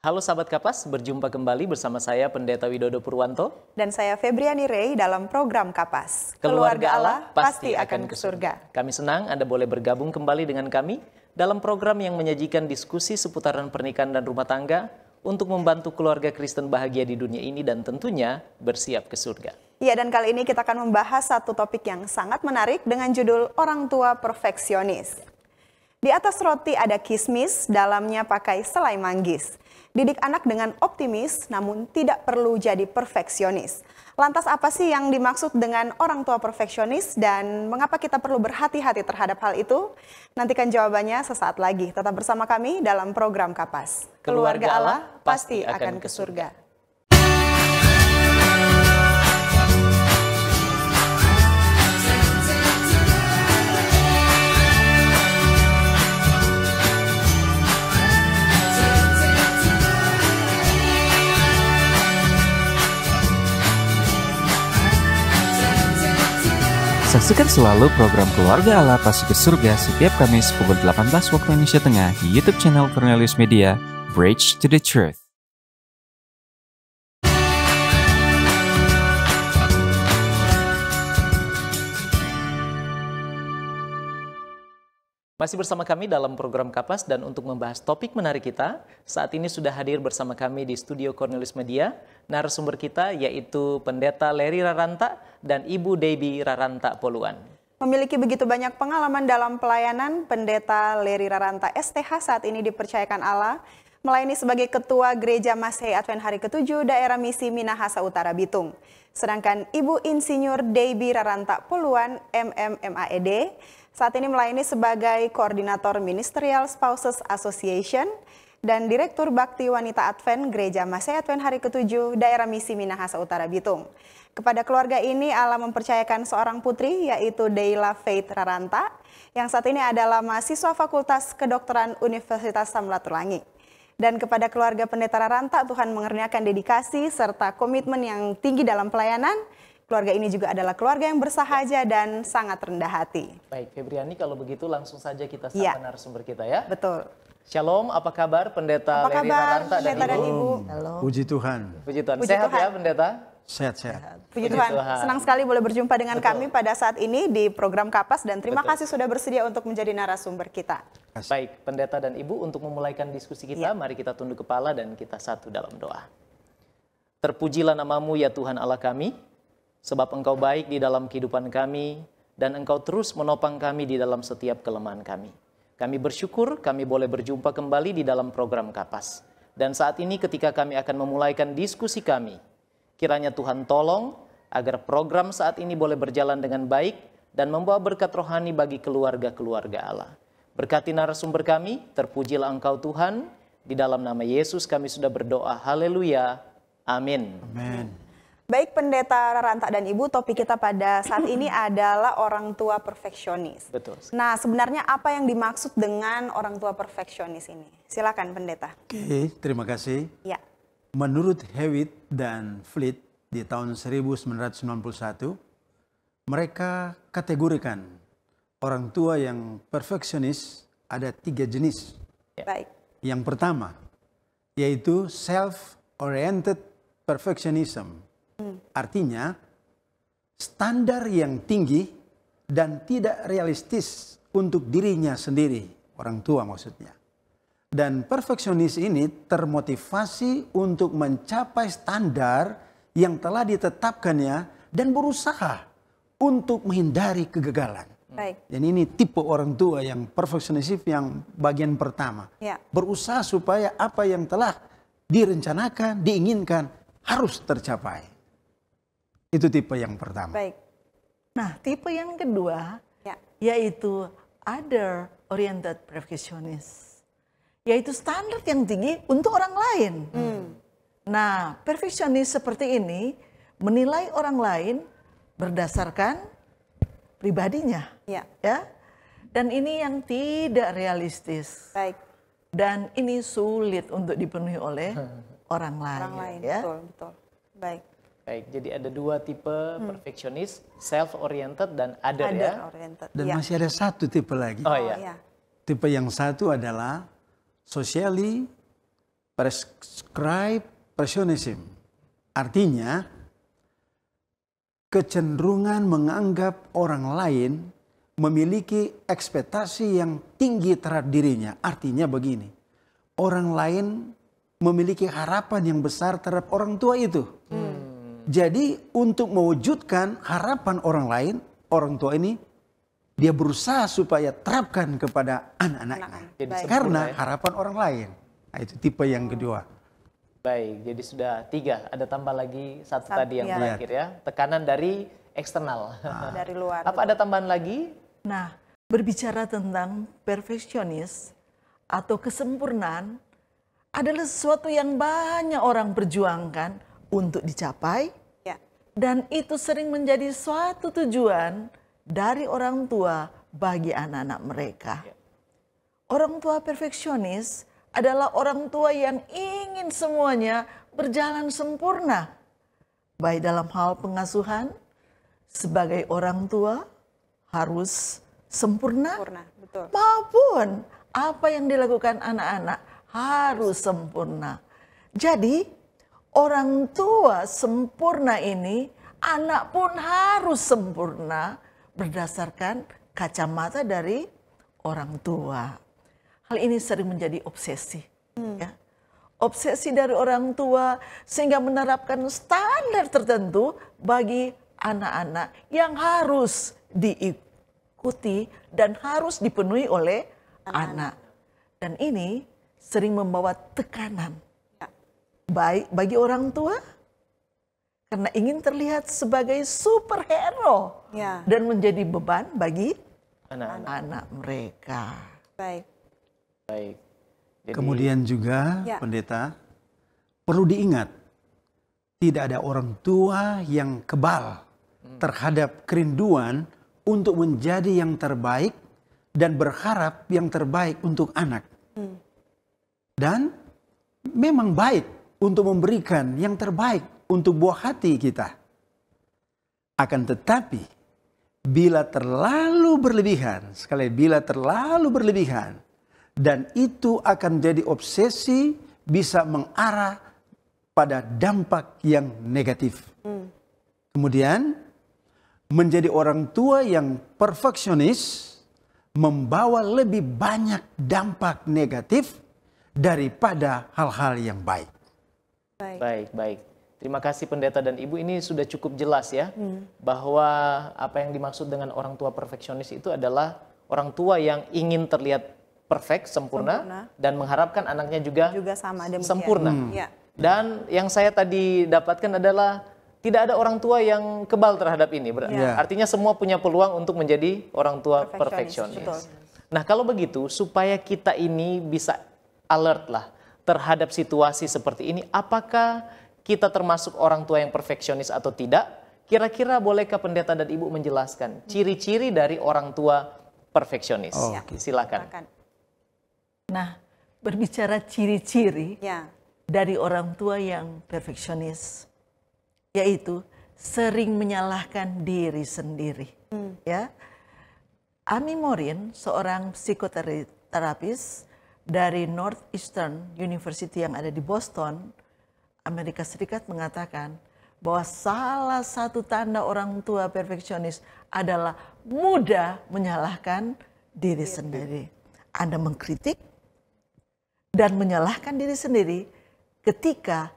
Halo sahabat Kapas, berjumpa kembali bersama saya Pendeta Widodo Purwanto. Dan saya Febriani Rey dalam program Kapas. Keluarga Allah pasti akan ke surga. Kami senang Anda boleh bergabung kembali dengan kami dalam program yang menyajikan diskusi seputaran pernikahan dan rumah tangga untuk membantu keluarga Kristen bahagia di dunia ini dan tentunya bersiap ke surga. Ya, dan kali ini kita akan membahas satu topik yang sangat menarik dengan judul Orang Tua Perfeksionis. Di atas roti ada kismis, dalamnya pakai selai manggis. Didik anak dengan optimis, namun tidak perlu jadi perfeksionis. Lantas apa sih yang dimaksud dengan orang tua perfeksionis dan mengapa kita perlu berhati-hati terhadap hal itu? Nantikan jawabannya sesaat lagi. Tetap bersama kami dalam program Kapas. Keluarga Allah pasti akan ke surga. Saksikan selalu program Keluarga Allah Pasti ke Surga setiap Kamis pukul 18 waktu Indonesia Tengah di YouTube channel Cornelius Media, Bridge to the Truth. Masih bersama kami dalam program Kapas dan untuk membahas topik menarik kita, saat ini sudah hadir bersama kami di studio Cornelius Media, narasumber kita yaitu Pendeta Leri Raranta dan Ibu Debbie Raranta Poluan. Memiliki begitu banyak pengalaman dalam pelayanan, Pendeta Leri Raranta STH saat ini dipercayakan Allah melayani sebagai Ketua Gereja Masehi Advent Hari ke-7 Daerah Misi Minahasa Utara Bitung. Sedangkan Ibu Insinyur Debbie Raranta Poluan MMMAED saat ini melayani sebagai Koordinator Ministerial Spouses Association dan Direktur Bakti Wanita Advent Gereja Masehi Advent Hari ke-7 Daerah Misi Minahasa Utara Bitung. Kepada keluarga ini Allah mempercayakan seorang putri yaitu Deila Faith Raranta yang saat ini adalah mahasiswa Fakultas Kedokteran Universitas Samratulangi. Dan kepada keluarga Pendeta Raranta Tuhan mengerniakan dedikasi serta komitmen yang tinggi dalam pelayanan. Keluarga ini juga adalah keluarga yang bersahaja dan sangat rendah hati. Baik, Febriani, kalau begitu langsung saja kita sapa narasumber kita ya. Betul. Shalom, apa kabar Pendeta Leri Raranta dan Ibu? Halo. Puji Tuhan. Puji Tuhan. Sehat ya Pendeta? Sehat-sehat. Puji Tuhan. Senang sekali boleh berjumpa dengan kami pada saat ini di program Kapas dan terima kasih sudah bersedia untuk menjadi narasumber kita. Baik, Pendeta dan Ibu, untuk memulaikan diskusi kita, mari kita tunduk kepala dan kita satu dalam doa. Terpujilah namamu ya Tuhan Allah kami, sebab Engkau baik di dalam kehidupan kami, dan Engkau terus menopang kami di dalam setiap kelemahan kami. Kami bersyukur kami boleh berjumpa kembali di dalam program Kapas. Dan saat ini ketika kami akan memulaikan diskusi kami, kiranya Tuhan tolong agar program saat ini boleh berjalan dengan baik dan membawa berkat rohani bagi keluarga-keluarga Allah. Berkati narasumber kami, terpujilah Engkau Tuhan, di dalam nama Yesus kami sudah berdoa, haleluya, amin. Amin. Baik Pendeta Raranta dan Ibu, topik kita pada saat ini adalah orang tua perfeksionis. Betul. Nah, sebenarnya apa yang dimaksud dengan orang tua perfeksionis ini? Silakan Pendeta. Oke, terima kasih. Ya. Menurut Hewitt dan Fleet di tahun 1991, mereka kategorikan orang tua yang perfeksionis ada 3 jenis. Baik. Yang pertama, yaitu self-oriented perfectionism. Artinya, standar yang tinggi dan tidak realistis untuk dirinya sendiri, orang tua maksudnya. Dan perfeksionis ini termotivasi untuk mencapai standar yang telah ditetapkannya dan berusaha untuk menghindari kegagalan. Baik. Dan ini tipe orang tua yang perfeksionis yang bagian pertama. Ya. Berusaha supaya apa yang telah direncanakan, diinginkan harus tercapai. Itu tipe yang pertama. Baik. Nah, tipe yang kedua yaitu other oriented perfectionist, yaitu standar yang tinggi untuk orang lain. Nah, perfeksionis seperti ini menilai orang lain berdasarkan pribadinya, ya. Dan ini yang tidak realistis. Baik. Dan ini sulit untuk dipenuhi oleh orang lain. Ya. Betul. Baik. Baik, jadi ada 2 tipe perfeksionis, self-oriented dan other ya. Oriented. Dan masih ada satu tipe lagi. Oh iya. Tipe yang satu adalah socially prescribe perfectionism. Artinya kecenderungan menganggap orang lain memiliki ekspektasi yang tinggi terhadap dirinya. Artinya begini, orang lain memiliki harapan yang besar terhadap orang tua itu. Jadi untuk mewujudkan harapan orang lain, orang tua ini dia berusaha supaya terapkan kepada anak-anaknya. Jadi Karena sempurna ya. harapan orang lain. Nah, itu tipe yang kedua. Baik, jadi sudah 3. Ada tambah lagi satu Satu, tadi yang ya. terakhir ya. Tekanan dari eksternal. Dari luar. Apa ada tambahan lagi? Nah, berbicara tentang perfeksionis atau kesempurnaan adalah sesuatu yang banyak orang perjuangkan untuk dicapai, Ya. dan itu sering menjadi suatu tujuan dari orang tua bagi anak-anak mereka. Orang tua perfeksionis adalah orang tua yang ingin semuanya berjalan sempurna, baik dalam hal pengasuhan. Sebagai orang tua harus sempurna, Sempurna, betul. maupun apa yang dilakukan anak-anak harus sempurna. Jadi orang tua sempurna ini, anak pun harus sempurna berdasarkan kacamata dari orang tua. Hal ini sering menjadi obsesi, ya. Obsesi dari orang tua sehingga menerapkan standar tertentu bagi anak-anak yang harus diikuti dan harus dipenuhi oleh anak. Dan ini sering membawa tekanan, baik bagi orang tua karena ingin terlihat sebagai superhero, Ya. dan menjadi beban bagi Anak-anak. anak mereka. Baik. Baik. Jadi, Kemudian juga Ya. pendeta, perlu diingat, tidak ada orang tua yang kebal terhadap kerinduan untuk menjadi yang terbaik dan berharap yang terbaik untuk anak. Dan memang baik untuk memberikan yang terbaik untuk buah hati kita. Akan tetapi, bila terlalu berlebihan, bila terlalu berlebihan, dan itu akan jadi obsesi, bisa mengarah pada dampak yang negatif. Kemudian, menjadi orang tua yang perfeksionis membawa lebih banyak dampak negatif daripada hal-hal yang baik. baik. Terima kasih pendeta dan ibu, ini sudah cukup jelas ya. Bahwa apa yang dimaksud dengan orang tua perfeksionis itu adalah orang tua yang ingin terlihat perfect, sempurna. Dan mengharapkan anaknya juga sama demikian. sempurna. Ya. Dan yang saya tadi dapatkan adalah tidak ada orang tua yang kebal terhadap ini. Ya. Artinya semua punya peluang untuk menjadi orang tua Perfeksionis, betul. perfeksionis. Nah, kalau begitu supaya kita ini bisa alert lah terhadap situasi seperti ini, apakah kita termasuk orang tua yang perfeksionis atau tidak? Kira-kira bolehkah pendeta dan ibu menjelaskan ciri-ciri dari orang tua perfeksionis? Silakan. Nah, berbicara ciri-ciri Ya. dari orang tua yang perfeksionis, yaitu sering menyalahkan diri sendiri. Ya, Amy Morin, seorang psikoterapis dari Northeastern University yang ada di Boston, Amerika Serikat, mengatakan bahwa salah satu tanda orang tua perfeksionis adalah mudah menyalahkan diri sendiri. Anda mengkritik dan menyalahkan diri sendiri ketika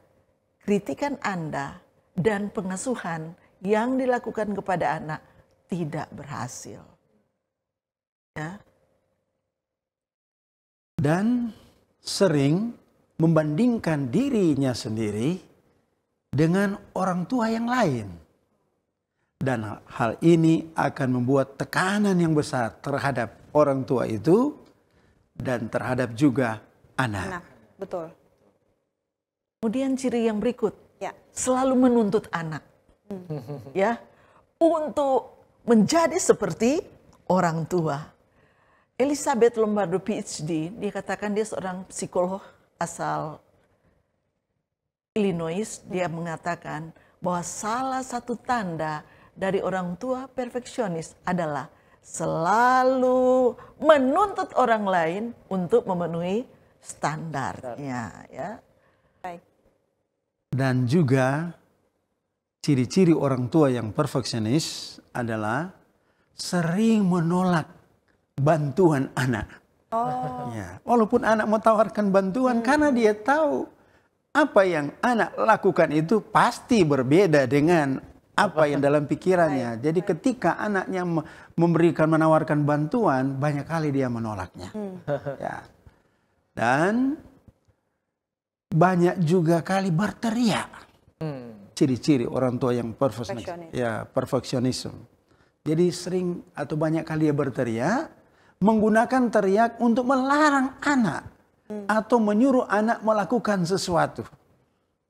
kritikan Anda dan pengasuhan yang dilakukan kepada anak tidak berhasil. Ya. Dan sering membandingkan dirinya sendiri dengan orang tua yang lain. Dan hal ini akan membuat tekanan yang besar terhadap orang tua itu dan terhadap juga anak. Betul. Kemudian ciri yang berikut, Ya. selalu menuntut anak, ya, untuk menjadi seperti orang tua. Elizabeth Lombardo PhD, dia katakan dia seorang psikolog asal Illinois. Dia mengatakan bahwa salah satu tanda dari orang tua perfeksionis adalah selalu menuntut orang lain untuk memenuhi standarnya. Ya. Dan juga ciri-ciri orang tua yang perfeksionis adalah sering menolak bantuan anak. Ya, walaupun anak mau tawarkan bantuan karena dia tahu apa yang anak lakukan itu pasti berbeda dengan apa yang dalam pikirannya. Jadi ketika anaknya menawarkan bantuan, banyak kali dia menolaknya. Ya. Dan banyak juga kali berteriak. Ciri-ciri orang tua yang perfeksionisme. Jadi sering atau banyak kali dia berteriak, menggunakan teriak untuk melarang anak atau menyuruh anak melakukan sesuatu.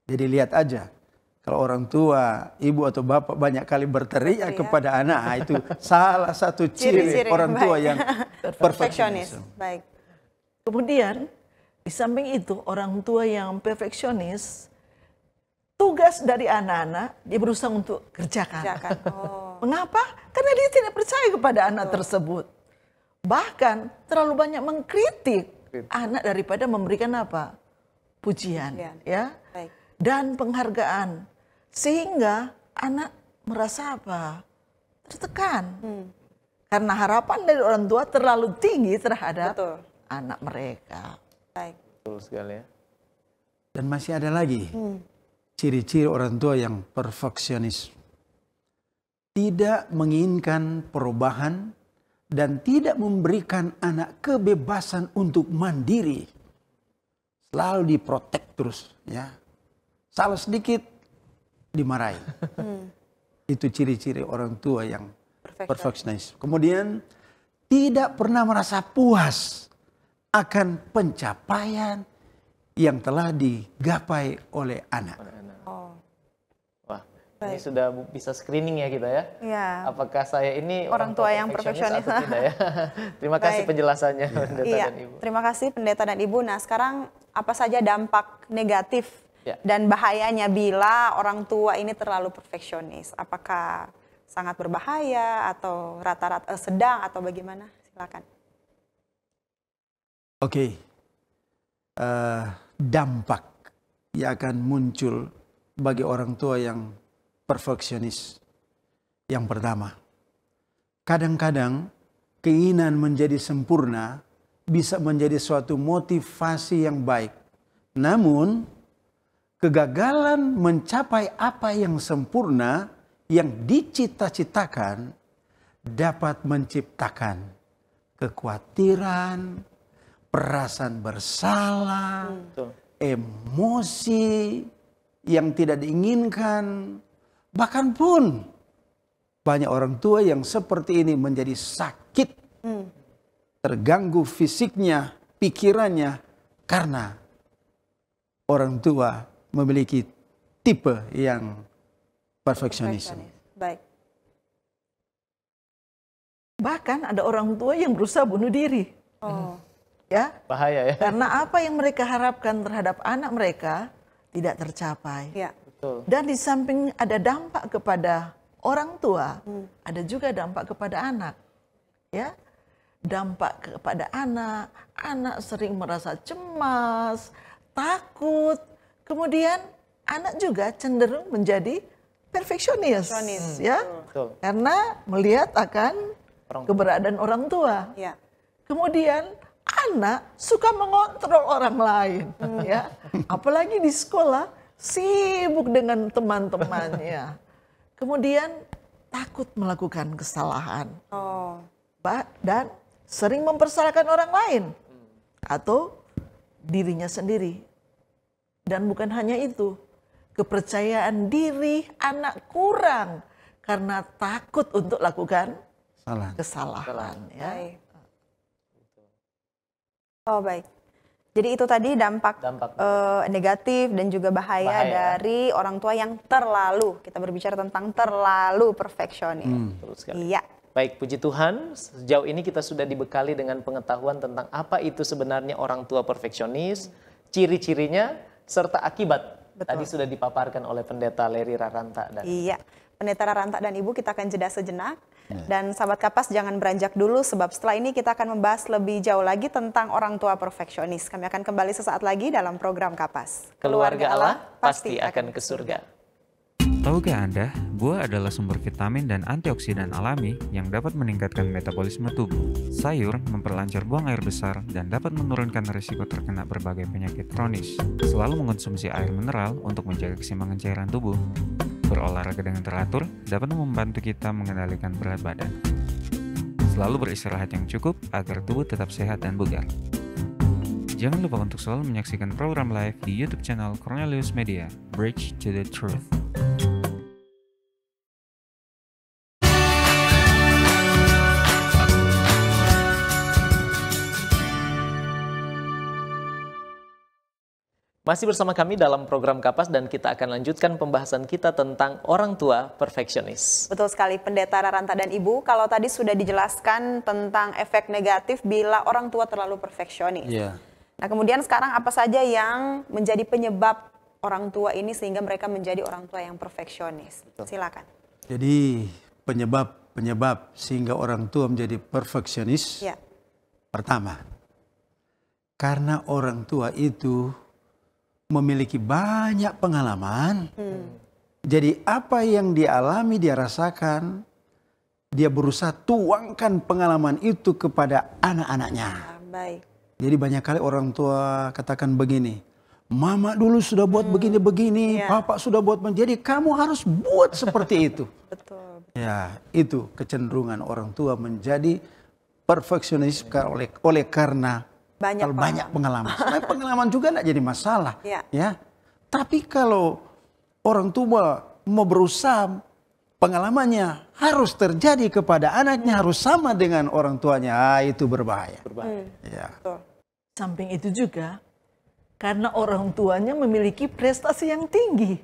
Jadi lihat aja, kalau orang tua, ibu atau bapak banyak kali berteriak kepada anak, itu salah satu ciri orang tua yang perfeksionis. Baik. Kemudian di samping itu orang tua yang perfeksionis, tugas dari anak-anak dia berusaha untuk kerjakan. Mengapa? Karena dia tidak percaya kepada anak tersebut. Bahkan terlalu banyak mengkritik anak daripada memberikan apa? Pujian, ya. Baik. Dan penghargaan. Sehingga anak merasa apa? Tertekan. Karena harapan dari orang tua terlalu tinggi terhadap anak mereka. Baik. Betul sekali ya. Dan masih ada lagi ciri-ciri orang tua yang perfeksionis. Tidak menginginkan perubahan dan tidak memberikan anak kebebasan untuk mandiri. Selalu diprotek terus, ya. Salah sedikit dimarahi. Itu ciri-ciri orang tua yang perfeksionis. Kemudian tidak pernah merasa puas akan pencapaian yang telah digapai oleh anak. Wah, ini sudah bisa screening ya kita ya. Iya. Apakah saya ini Orang tua yang perfeksionis atau tidak ya? Terima kasih penjelasannya Pendeta dan Ibu. Terima kasih Pendeta dan Ibu. Nah sekarang apa saja dampak negatif dan bahayanya bila orang tua ini terlalu perfeksionis? Apakah sangat berbahaya atau rata-rata sedang atau bagaimana? Silakan. Oke. Dampak yang akan muncul bagi orang tua yang perfeksionis. Yang pertama, kadang-kadang keinginan menjadi sempurna bisa menjadi suatu motivasi yang baik. Namun, kegagalan mencapai apa yang sempurna yang dicita-citakan dapat menciptakan kekhawatiran, perasaan bersalah, emosi yang tidak diinginkan. Bahkan pun banyak orang tua yang seperti ini menjadi sakit, terganggu fisiknya, pikirannya, karena orang tua memiliki tipe yang perfeksionis. Baik. Bahkan ada orang tua yang berusaha bunuh diri. Ya, bahaya ya. Karena apa yang mereka harapkan terhadap anak mereka tidak tercapai. Ya. Betul. Dan di samping ada dampak kepada orang tua, ada juga dampak kepada anak. Ya, dampak kepada anak, anak sering merasa cemas, takut. Kemudian anak juga cenderung menjadi perfeksionis, ya, Betul. karena melihat akan keberadaan orang tua. Ya. Kemudian anak suka mengontrol orang lain, ya. Apalagi di sekolah sibuk dengan teman-temannya. Kemudian takut melakukan kesalahan. Dan sering mempersalahkan orang lain atau dirinya sendiri. Dan bukan hanya itu, kepercayaan diri anak kurang karena takut untuk lakukan kesalahan. Ya. Baik. Jadi itu tadi dampak negatif dan juga bahaya dari orang tua yang terlalu, kita berbicara tentang terlalu perfeksionis. Betul sekali. Iya. Baik, puji Tuhan, sejauh ini kita sudah dibekali dengan pengetahuan tentang apa itu sebenarnya orang tua perfeksionis, ciri-cirinya, serta akibat. Tadi sudah dipaparkan oleh Pendeta Leri Raranta. Iya. Pendeta Raranta dan Ibu, kita akan jeda sejenak. Dan sahabat Kapas jangan beranjak dulu, sebab setelah ini kita akan membahas lebih jauh lagi tentang orang tua perfeksionis. Kami akan kembali sesaat lagi dalam program Kapas. Keluarga Allah pasti akan ke surga. Tahukah Anda, buah adalah sumber vitamin dan antioksidan alami yang dapat meningkatkan metabolisme tubuh. Sayur memperlancar buang air besar dan dapat menurunkan risiko terkena berbagai penyakit kronis. Selalu mengonsumsi air mineral untuk menjaga keseimbangan cairan tubuh. Berolahraga dengan teratur dapat membantu kita mengendalikan berat badan. Selalu beristirahat yang cukup agar tubuh tetap sehat dan bugar. Jangan lupa untuk selalu menyaksikan program live di YouTube channel Cornelius Media, Bridge to the Truth. Masih bersama kami dalam program Kapas dan kita akan lanjutkan pembahasan kita tentang orang tua perfeksionis. Betul sekali, Pendeta Raranta dan Ibu. Kalau tadi sudah dijelaskan tentang efek negatif bila orang tua terlalu perfeksionis. Ya. Nah, kemudian sekarang apa saja yang menjadi penyebab orang tua ini sehingga mereka menjadi orang tua yang perfeksionis? Silakan. Jadi penyebab sehingga orang tua menjadi perfeksionis. Ya. Pertama, karena orang tua itu memiliki banyak pengalaman. Jadi apa yang dia alami, dia rasakan, dia berusaha tuangkan pengalaman itu kepada anak-anaknya. Baik. Jadi banyak kali orang tua katakan begini, mama dulu sudah buat begini-begini, papa sudah buat begini, jadi kamu harus buat seperti itu. Betul. Ya, itu kecenderungan orang tua menjadi perfeksionis oleh karena banyak pengalaman. Sebenarnya pengalaman juga tidak jadi masalah. Ya. Tapi kalau orang tua mau berusaha pengalamannya harus terjadi kepada anaknya, harus sama dengan orang tuanya, itu berbahaya. Ya. Samping itu juga, karena orang tuanya memiliki prestasi yang tinggi.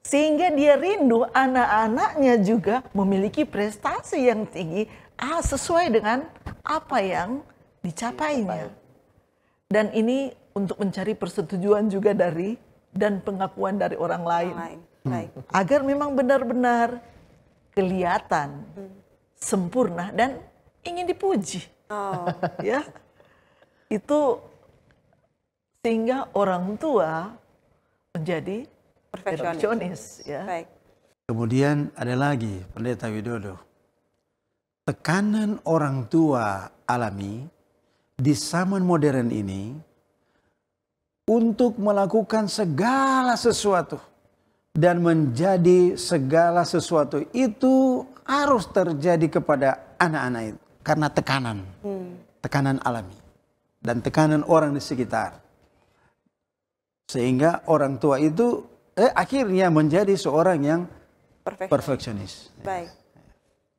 Sehingga dia rindu anak-anaknya juga memiliki prestasi yang tinggi sesuai dengan apa yang dicapainya. Dan ini untuk mencari persetujuan juga dan pengakuan dari orang lain. Baik. Agar memang benar-benar kelihatan sempurna dan ingin dipuji. Ya. Itu sehingga orang tua menjadi perfeksionis. Ya. Baik. Kemudian ada lagi, Pendeta Widodo. Tekanan orang tua alami di zaman modern ini untuk melakukan segala sesuatu dan menjadi segala sesuatu itu harus terjadi kepada anak-anak itu karena tekanan alami dan tekanan orang di sekitar, sehingga orang tua itu akhirnya menjadi seorang yang perfeksionis. Baik.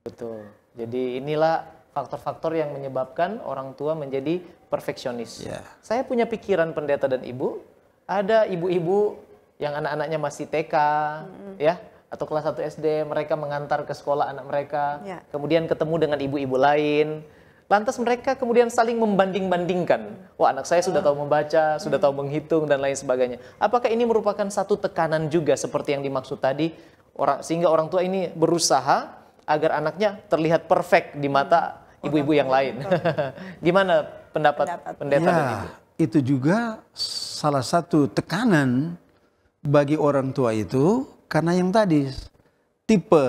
Betul. Jadi inilah faktor-faktor yang menyebabkan orang tua menjadi perfeksionis. Saya punya pikiran, Pendeta dan Ibu, ada ibu-ibu yang anak-anaknya masih TK, ya, atau kelas 1 SD, mereka mengantar ke sekolah anak mereka, kemudian ketemu dengan ibu-ibu lain, lantas mereka kemudian saling membanding-bandingkan. Wah, anak saya sudah tahu membaca, sudah tahu menghitung, dan lain sebagainya. Apakah ini merupakan satu tekanan juga seperti yang dimaksud tadi, sehingga orang tua ini berusaha agar anaknya terlihat perfect di mata ibu-ibu yang lain. Gimana pendapat Pendeta dan Ibu? Itu juga salah satu tekanan bagi orang tua itu, karena yang tadi tipe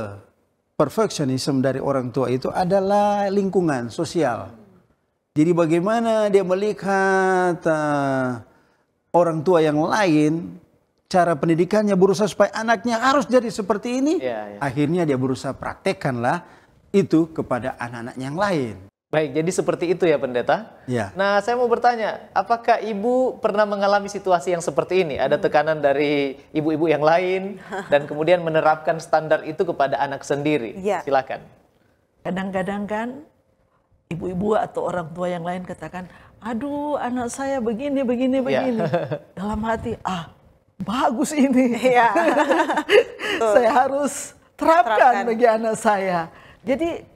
perfeksionisme dari orang tua itu adalah lingkungan sosial. Jadi bagaimana dia melihat orang tua yang lain, cara pendidikannya berusaha supaya anaknya harus jadi seperti ini. Akhirnya dia berusaha praktekkanlah itu kepada anak-anak yang lain. Baik, jadi seperti itu ya Pendeta. Ya. Nah, saya mau bertanya, apakah Ibu pernah mengalami situasi yang seperti ini? Ada tekanan dari ibu-ibu yang lain dan kemudian menerapkan standar itu kepada anak sendiri? Silakan. Kadang-kadang kan ibu-ibu atau orang tua yang lain katakan, aduh anak saya begini. Dalam hati, bagus ini. Saya harus terapkan bagi anak saya. Jadi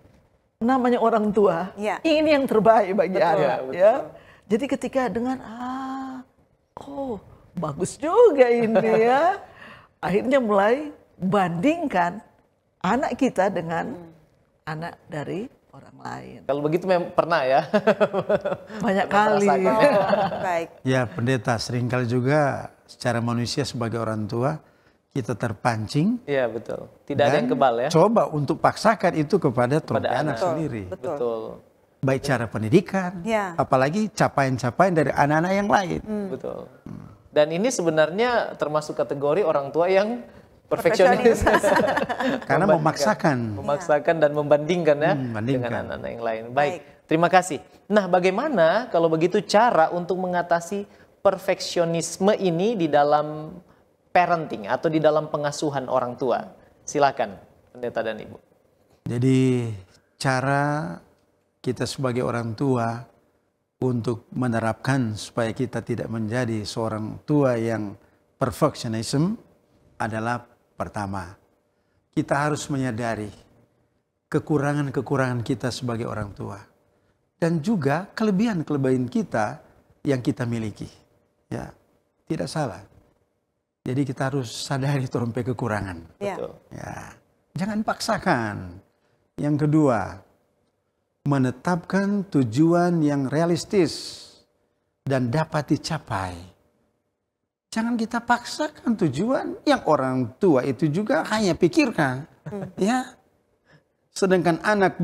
namanya orang tua ingin yang terbaik bagi anak. Ya. Jadi ketika dengan bagus juga ini ya, akhirnya mulai bandingkan anak kita dengan anak dari orang lain. Kalau begitu memang pernah ya. Banyak kali. Baik. Ya pendeta, seringkali juga secara manusia sebagai orang tua kita terpancing. Iya betul. Tidak ada yang kebal ya. Coba untuk paksakan itu kepada anak anak. sendiri. Betul. Baik cara pendidikan, Ya. apalagi capaian-capaian dari anak-anak yang lain. Betul. Dan ini sebenarnya termasuk kategori orang tua yang perfeksionis. Karena memaksakan. Memaksakan dan membandingkan ya Membandingkan. dengan anak-anak yang lain. Baik, terima kasih. Nah, bagaimana kalau begitu cara untuk mengatasi perfeksionisme ini di dalam parenting atau di dalam pengasuhan orang tua? Silakan, pendeta dan ibu. Jadi cara kita sebagai orang tua untuk menerapkan supaya kita tidak menjadi seorang tua yang perfectionism adalah pertama, kita harus menyadari kekurangan-kekurangan kita sebagai orang tua dan juga kelebihan-kelebihan kita yang kita miliki. Ya, tidak salah. Jadi kita harus sadari terompe kekurangan. Ya. Betul. Ya, jangan paksakan. Yang kedua, menetapkan tujuan yang realistis dan dapat dicapai. Jangan kita paksakan tujuan yang orang tua itu juga hanya pikirkan, ya. Sedangkan anak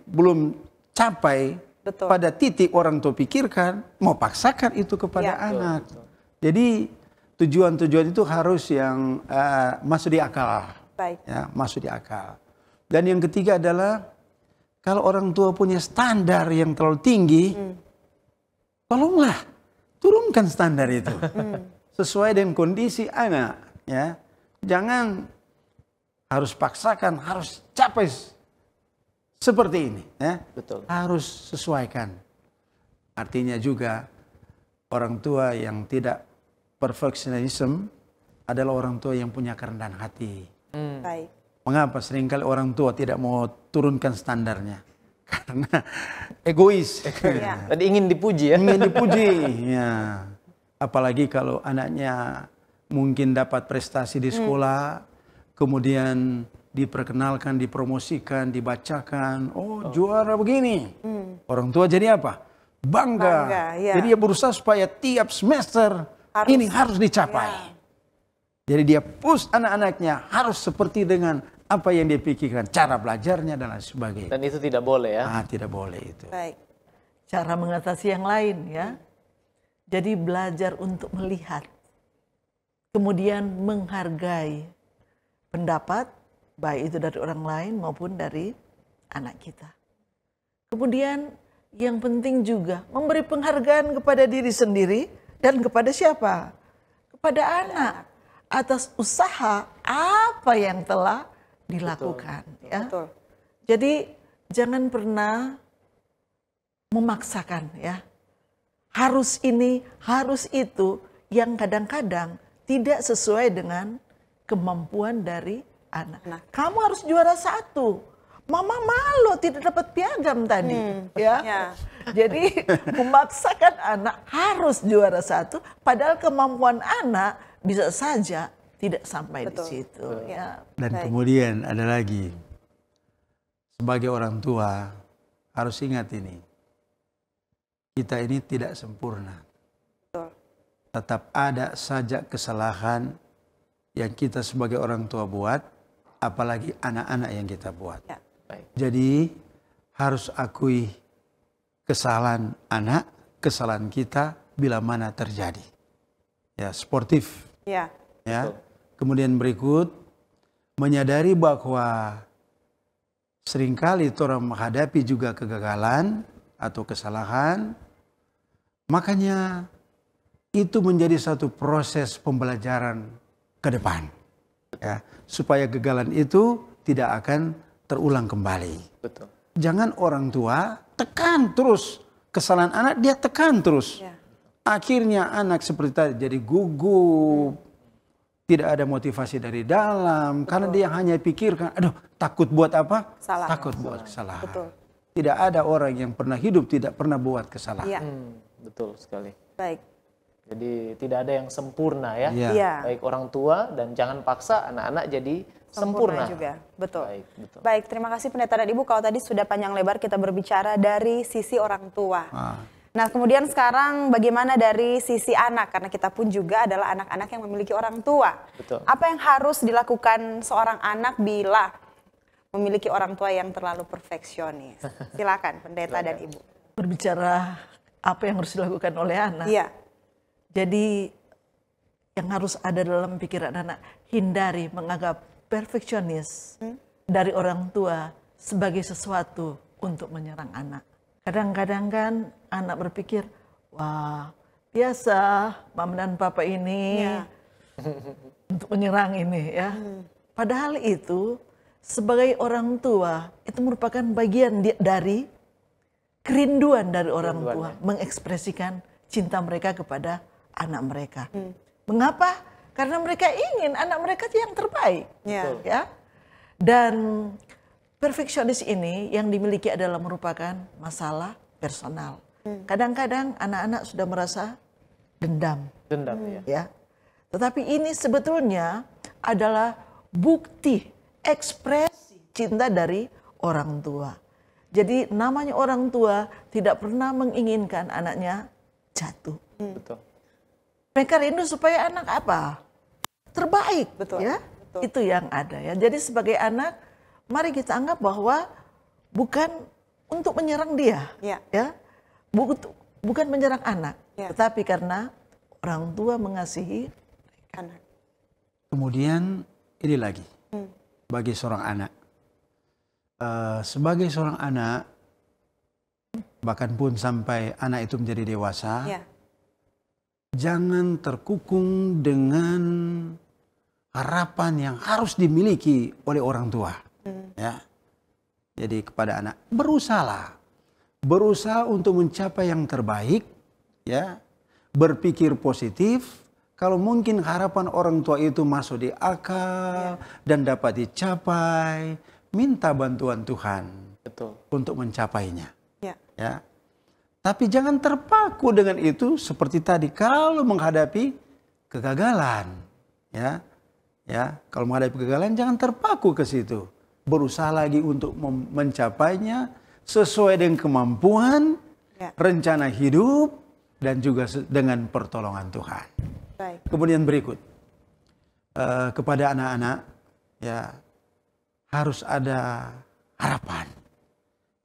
belum capai Betul. pada titik orang tua pikirkan, mau paksakan itu kepada Ya. anak. Jadi tujuan-tujuan itu harus yang masuk di akal, Baik. ya, masuk di akal. Dan yang ketiga adalah kalau orang tua punya standar yang terlalu tinggi, tolonglah turunkan standar itu sesuai dengan kondisi anak. Ya, jangan harus paksakan, harus capai seperti ini. Ya, Betul. harus sesuaikan. Artinya juga orang tua yang tidak perfectionism adalah orang tua yang punya kerendahan hati. Baik. Mengapa seringkali orang tua tidak mau turunkan standarnya? Karena egois. Ya. Dan ingin dipuji ya. Ingin dipuji. Ya. Apalagi kalau anaknya mungkin dapat prestasi di sekolah, kemudian diperkenalkan, dipromosikan, dibacakan, oh juara begini. Orang tua jadi apa? Bangga. Ya. Jadi dia berusaha supaya tiap semester ini harus dicapai. Jadi dia push anak-anaknya harus seperti dengan apa yang dia pikirkan, cara belajarnya dan lain sebagainya. Dan itu tidak boleh ya. Tidak boleh itu. Baik. Cara mengatasi yang lain ya. Jadi belajar untuk melihat. Kemudian menghargai pendapat baik itu dari orang lain maupun dari anak kita. Kemudian yang penting juga memberi penghargaan kepada diri sendiri dan kepada siapa? Kepada anak atas usaha apa yang telah dilakukan. Ya. Betul. Jadi jangan pernah memaksakan ya. Harus ini, harus itu yang kadang-kadang tidak sesuai dengan kemampuan dari anak. Kamu harus juara 1. Mama malu tidak dapat piagam tadi, ya. Jadi memaksakan anak harus juara 1, padahal kemampuan anak bisa saja tidak sampai di situ. Ya. Dan kemudian ada lagi, sebagai orang tua harus ingat ini, kita ini tidak sempurna. Betul. Tetap ada saja kesalahan yang kita sebagai orang tua buat, apalagi anak-anak yang kita buat. Ya. Baik. Jadi harus akui kesalahan anak, kesalahan kita bila mana terjadi. Ya, sportif. Ya. Ya. Kemudian berikut, menyadari bahwa seringkali orang menghadapi juga kegagalan atau kesalahan. Makanya itu menjadi satu proses pembelajaran ke depan. Ya, supaya kegagalan itu tidak akan terulang kembali. Betul. Jangan orang tua tekan terus kesalahan anak, dia tekan terus. Ya. Akhirnya anak seperti tadi jadi gugup, tidak ada motivasi dari dalam, karena dia hanya pikirkan, aduh takut buat apa? Salah. Takut buat kesalahan. Betul. Tidak ada orang yang pernah hidup tidak pernah buat kesalahan. Iya. Betul sekali. Baik. Jadi tidak ada yang sempurna ya. Iya. Iya. Baik orang tua, dan jangan paksa anak-anak jadi sempurna. juga. Betul. Baik, betul. Baik, terima kasih Pendeta dan Ibu. Kalau tadi sudah panjang lebar kita berbicara dari sisi orang tua. Nah, kemudian sekarang bagaimana dari sisi anak? Karena kita pun juga adalah anak-anak yang memiliki orang tua. Betul. Apa yang harus dilakukan seorang anak bila memiliki orang tua yang terlalu perfeksionis? Silakan Pendeta dan Ibu. Berbicara apa yang harus dilakukan oleh anak. Iya. Jadi yang harus ada dalam pikiran anak, hindari menganggap perfeksionis dari orang tua sebagai sesuatu untuk menyerang anak. Kadang-kadang kan anak berpikir, wah biasa mama dan papa ini untuk menyerang ini ya. Padahal itu sebagai orang tua itu merupakan bagian dari kerinduan dari orang tua mengekspresikan cinta mereka kepada anak mereka. Mengapa? Karena mereka ingin anak mereka yang terbaik. Ya. Dan perfeksionis ini yang dimiliki adalah merupakan masalah personal. Kadang-kadang anak-anak sudah merasa dendam. Dendam ya. Ya. Tetapi ini sebetulnya adalah bukti ekspresi cinta dari orang tua. Jadi namanya orang tua tidak pernah menginginkan anaknya jatuh. Betul. Mereka rindu supaya anak apa? Terbaik. Betul. Ya? Betul. Itu yang ada ya. Jadi sebagai anak, mari kita anggap bahwa bukan untuk menyerang dia. Ya. Bukan menyerang anak. Tetapi karena orang tua mengasihi Anak. Kemudian ini lagi, bagi seorang anak. Sebagai seorang anak, bahkan pun sampai anak itu menjadi dewasa, jangan terkukung dengan harapan yang harus dimiliki oleh orang tua. Ya. Jadi kepada anak, berusaha untuk mencapai yang terbaik, ya, berpikir positif. Kalau mungkin harapan orang tua itu masuk di akal dan dapat dicapai, minta bantuan Tuhan untuk mencapainya. Ya. Tapi jangan terpaku dengan itu seperti tadi kalau menghadapi kegagalan, ya. Kalau menghadapi kegagalan jangan terpaku ke situ. Berusaha lagi untuk mencapainya sesuai dengan kemampuan, rencana hidup, dan juga dengan pertolongan Tuhan. Baik. Kemudian berikut, kepada anak-anak, ya, harus ada harapan.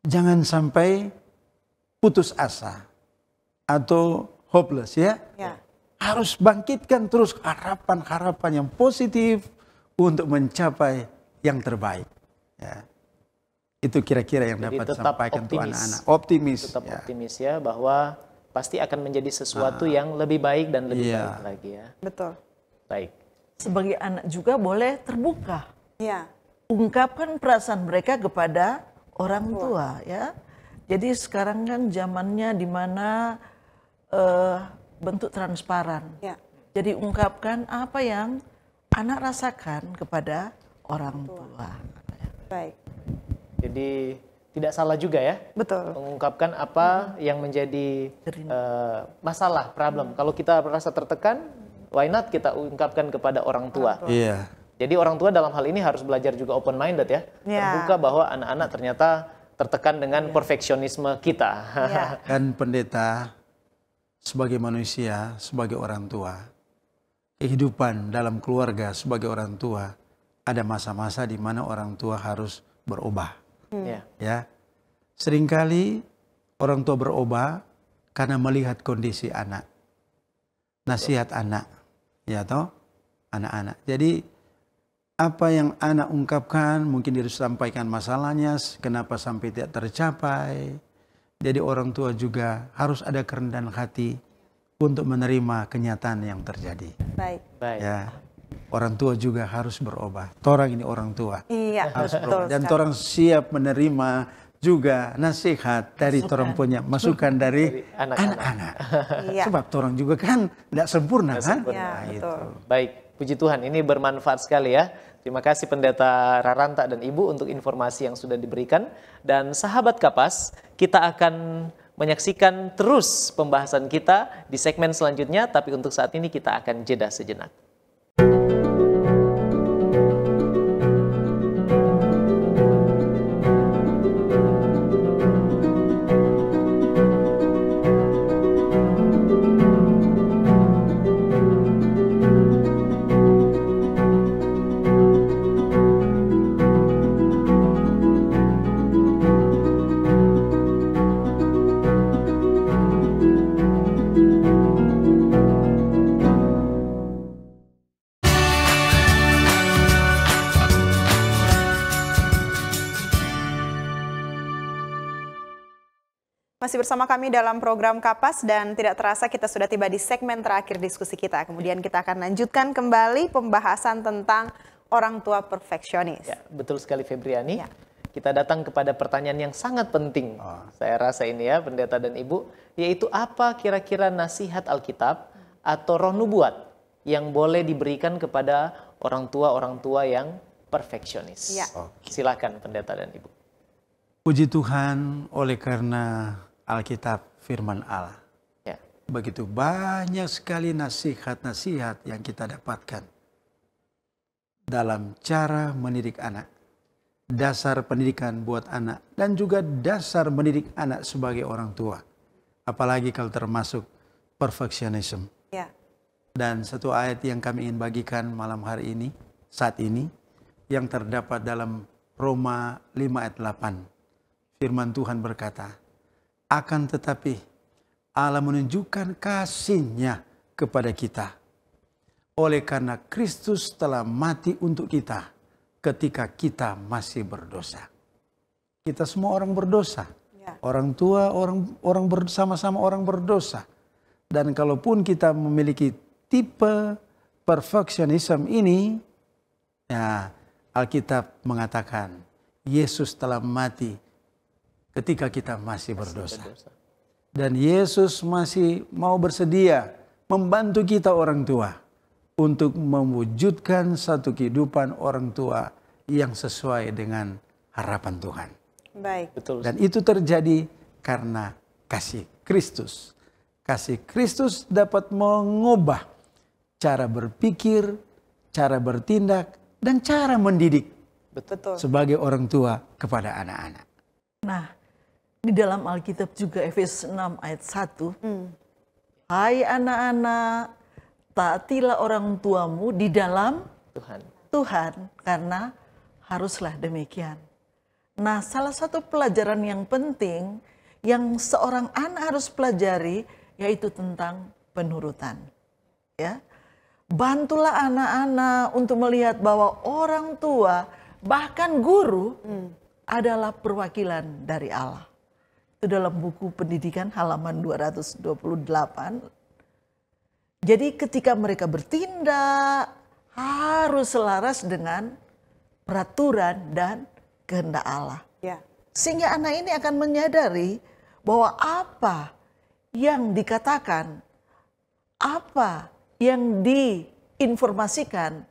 Jangan sampai putus asa atau hopeless, ya. Harus bangkitkan terus harapan-harapan yang positif untuk mencapai yang terbaik. Ya. Itu kira-kira yang dapat disampaikan untuk anak-anak. Optimis. Tetap optimis ya, bahwa pasti akan menjadi sesuatu yang lebih baik dan lebih baik lagi ya. Betul. Baik. Sebagai anak juga boleh terbuka. Ungkapkan perasaan mereka kepada orang tua ya. Jadi sekarang kan zamannya di mana bentuk transparan. Jadi ungkapkan apa yang anak rasakan kepada orang tua. Baik. Jadi tidak salah juga ya. Betul. Mengungkapkan apa yang menjadi masalah, problem. Kalau kita merasa tertekan, why not kita ungkapkan kepada orang tua. Iya. Jadi orang tua dalam hal ini harus belajar juga open minded ya. Terbuka bahwa anak-anak ternyata tertekan dengan perfeksionisme kita. Dan pendeta sebagai manusia, sebagai orang tua, kehidupan dalam keluarga sebagai orang tua, ada masa-masa di mana orang tua harus berubah. Ya, seringkali orang tua berubah karena melihat kondisi anak, nasihat anak, ya toh, anak-anak. Jadi apa yang anak ungkapkan mungkin dia sampaikan masalahnya, kenapa sampai tidak tercapai. Jadi orang tua juga harus ada kerendahan hati untuk menerima kenyataan yang terjadi. Baik. Ya. Orang tua juga harus berubah. Torang ini orang tua. Harus berubah. Dan torang siap menerima juga nasihat dari torang punya masukan dari anak-anak. Sebab torang juga kan tidak sempurna kan? Betul. Baik, puji Tuhan, ini bermanfaat sekali ya. Terima kasih Pendeta Raranta dan Ibu untuk informasi yang sudah diberikan. Dan sahabat Kapas, kita akan menyaksikan terus pembahasan kita di segmen selanjutnya, tapi untuk saat ini kita akan jeda sejenak. Masih bersama kami dalam program Kapas dan tidak terasa kita sudah tiba di segmen terakhir diskusi kita. Kemudian kita akan lanjutkan kembali pembahasan tentang orang tua perfeksionis. Ya, betul sekali Febriani. Ya. Kita datang kepada pertanyaan yang sangat penting. Saya rasa ini ya Pendeta dan Ibu, yaitu apa kira-kira nasihat Alkitab atau roh nubuat yang boleh diberikan kepada orang tua yang perfeksionis. Ya. Silakan Pendeta dan Ibu. Puji Tuhan oleh karena Alkitab firman Allah. Ya. Begitu banyak sekali nasihat-nasihat yang kita dapatkan dalam cara mendidik anak. Dasar pendidikan buat anak dan juga dasar mendidik anak sebagai orang tua. Apalagi kalau termasuk perfectionism. Ya. Dan satu ayat yang kami ingin bagikan malam hari ini, saat ini, yang terdapat dalam Roma 5 ayat 8. Firman Tuhan berkata, akan tetapi Allah menunjukkan kasih-Nya kepada kita. Oleh karena Kristus telah mati untuk kita ketika kita masih berdosa. Kita semua orang berdosa. Ya. Orang tua, orang bersama-sama orang berdosa. Dan kalaupun kita memiliki tipe perfectionism ini, ya Alkitab mengatakan Yesus telah mati ketika kita masih berdosa. Dan Yesus masih mau bersedia membantu kita orang tua untuk mewujudkan satu kehidupan orang tua yang sesuai dengan harapan Tuhan. Baik. Betul. Dan itu terjadi karena kasih Kristus. Kasih Kristus dapat mengubah cara berpikir, cara bertindak, dan cara mendidik Betul. sebagai orang tua kepada anak-anak. Nah, di dalam Alkitab juga Efesus 6 ayat 1. Hai anak-anak, taatilah orang tuamu di dalam Tuhan, karena haruslah demikian. Nah, salah satu pelajaran yang penting yang seorang anak harus pelajari yaitu tentang penurutan. Ya. Bantulah anak-anak untuk melihat bahwa orang tua, bahkan guru adalah perwakilan dari Allah. Itu dalam buku pendidikan halaman 228. Jadi ketika mereka bertindak harus selaras dengan peraturan dan kehendak Allah. Ya. Sehingga anak ini akan menyadari bahwa apa yang dikatakan, apa yang diinformasikan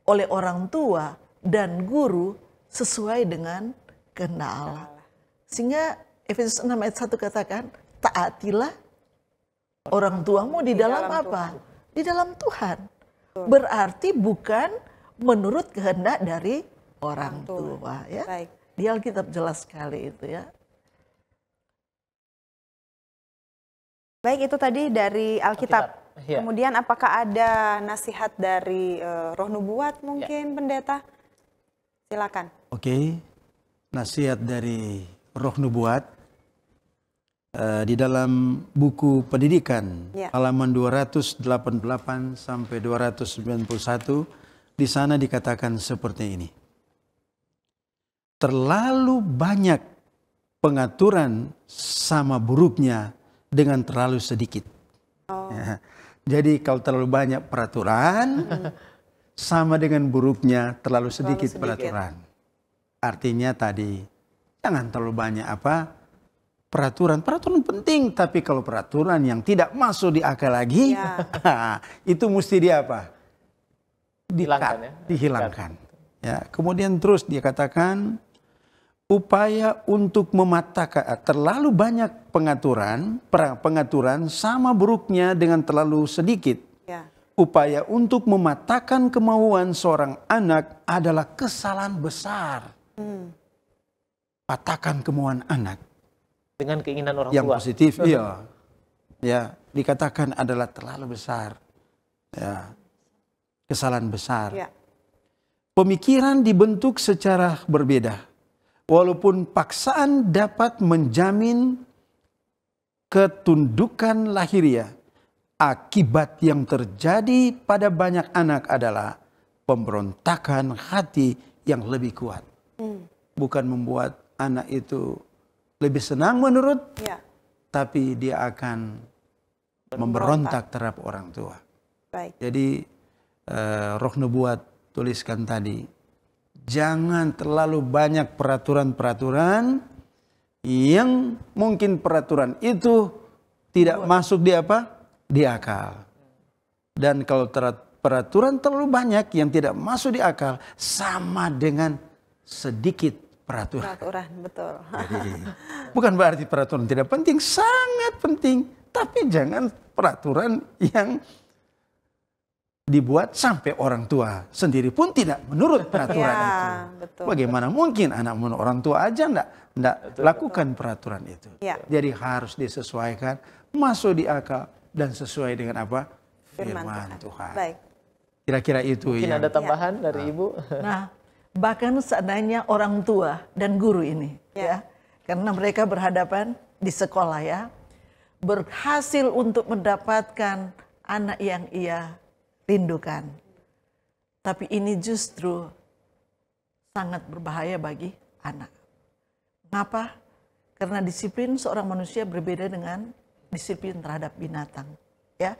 oleh orang tua dan guru sesuai dengan kehendak Allah. Sehingga Efesus 6 ayat 1 katakan, taatilah orang tuamu di dalam apa? Tuhan. Di dalam Tuhan. Berarti bukan menurut kehendak dari orang tua. Ya. Baik. Di Alkitab jelas sekali itu ya. Baik, itu tadi dari Alkitab. Ya. Kemudian apakah ada nasihat dari roh nubuat mungkin Pendeta? Silakan. Oke, nasihat dari roh nubuat di dalam buku pendidikan halaman 288 sampai 291 di sana dikatakan seperti ini. Terlalu banyak pengaturan sama buruknya dengan terlalu sedikit. Ya. Jadi kalau terlalu banyak peraturan sama dengan buruknya terlalu sedikit peraturan. Artinya tadi jangan terlalu banyak peraturan penting, tapi kalau peraturan yang tidak masuk di akal lagi, itu mesti Dihilangkan. Dihilangkan. Ya, kemudian terus dia katakan upaya untuk mematahkan, terlalu banyak pengaturan sama buruknya dengan terlalu sedikit. Ya. Upaya untuk mematahkan kemauan seorang anak adalah kesalahan besar. Patahkan kemauan anak Dengan keinginan orang yang tua. positif, iya, ya dikatakan adalah terlalu besar, ya, kesalahan besar. Ya. Pemikiran dibentuk secara berbeda, walaupun paksaan dapat menjamin ketundukan lahiriah. Akibat yang terjadi pada banyak anak adalah pemberontakan hati yang lebih kuat. Bukan membuat anak itu lebih senang menurut, Ya. tapi dia akan memberontak terhadap orang tua. Baik. Jadi Roh Nubuat tuliskan tadi, jangan terlalu banyak peraturan-peraturan yang mungkin peraturan itu tidak masuk di apa? Di akal. Dan kalau peraturan terlalu banyak yang tidak masuk di akal, sama dengan sedikit peraturan. Peraturan, betul. Jadi, bukan berarti peraturan tidak penting, sangat penting. Tapi jangan peraturan yang dibuat sampai orang tua sendiri pun tidak menurut peraturan Ya, itu. betul. Bagaimana mungkin anak menurut orang tua aja enggak lakukan peraturan itu. Ya. Jadi harus disesuaikan, masuk di akal dan sesuai dengan apa? Firman Firman Tuhan. Tuhan. Baik. Kira-kira itu Mungkin yang ada tambahan dari Ibu? Nah, bahkan seandainya orang tua dan guru ini, ya, karena mereka berhadapan di sekolah ya, berhasil untuk mendapatkan anak yang ia rindukan. Tapi ini justru sangat berbahaya bagi anak. Mengapa? Karena disiplin seorang manusia berbeda dengan disiplin terhadap binatang. Ya,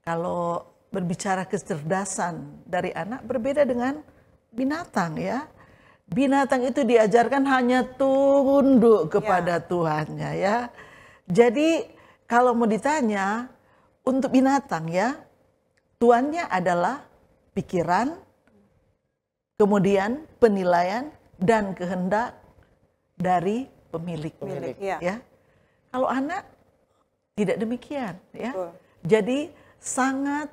kalau berbicara kecerdasan dari anak berbeda dengan binatang ya. Binatang itu diajarkan hanya tunduk kepada Tuhannya ya. Jadi kalau mau ditanya untuk binatang ya, tuannya adalah pikiran, kemudian penilaian dan kehendak dari pemilik. Ya. Kalau anak tidak demikian ya. Betul. Jadi sangat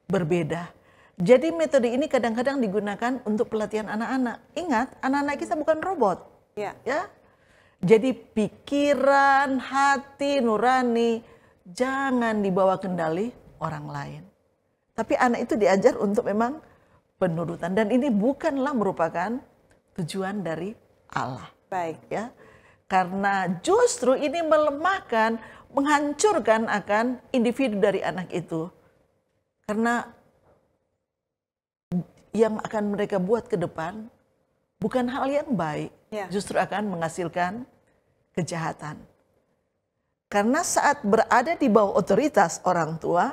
berbeda. Jadi metode ini kadang-kadang digunakan untuk pelatihan anak-anak. Ingat, anak-anak kita bukan robot. Ya. Ya. Jadi pikiran, hati, nurani jangan dibawa kendali orang lain. Tapi anak itu diajar untuk memang penurutan, dan ini bukanlah merupakan tujuan dari Allah. Baik. Ya. Karena justru ini melemahkan, menghancurkan akan individu dari anak itu. Karena yang akan mereka buat ke depan bukan hal yang baik, justru akan menghasilkan kejahatan. Karena saat berada di bawah otoritas orang tua,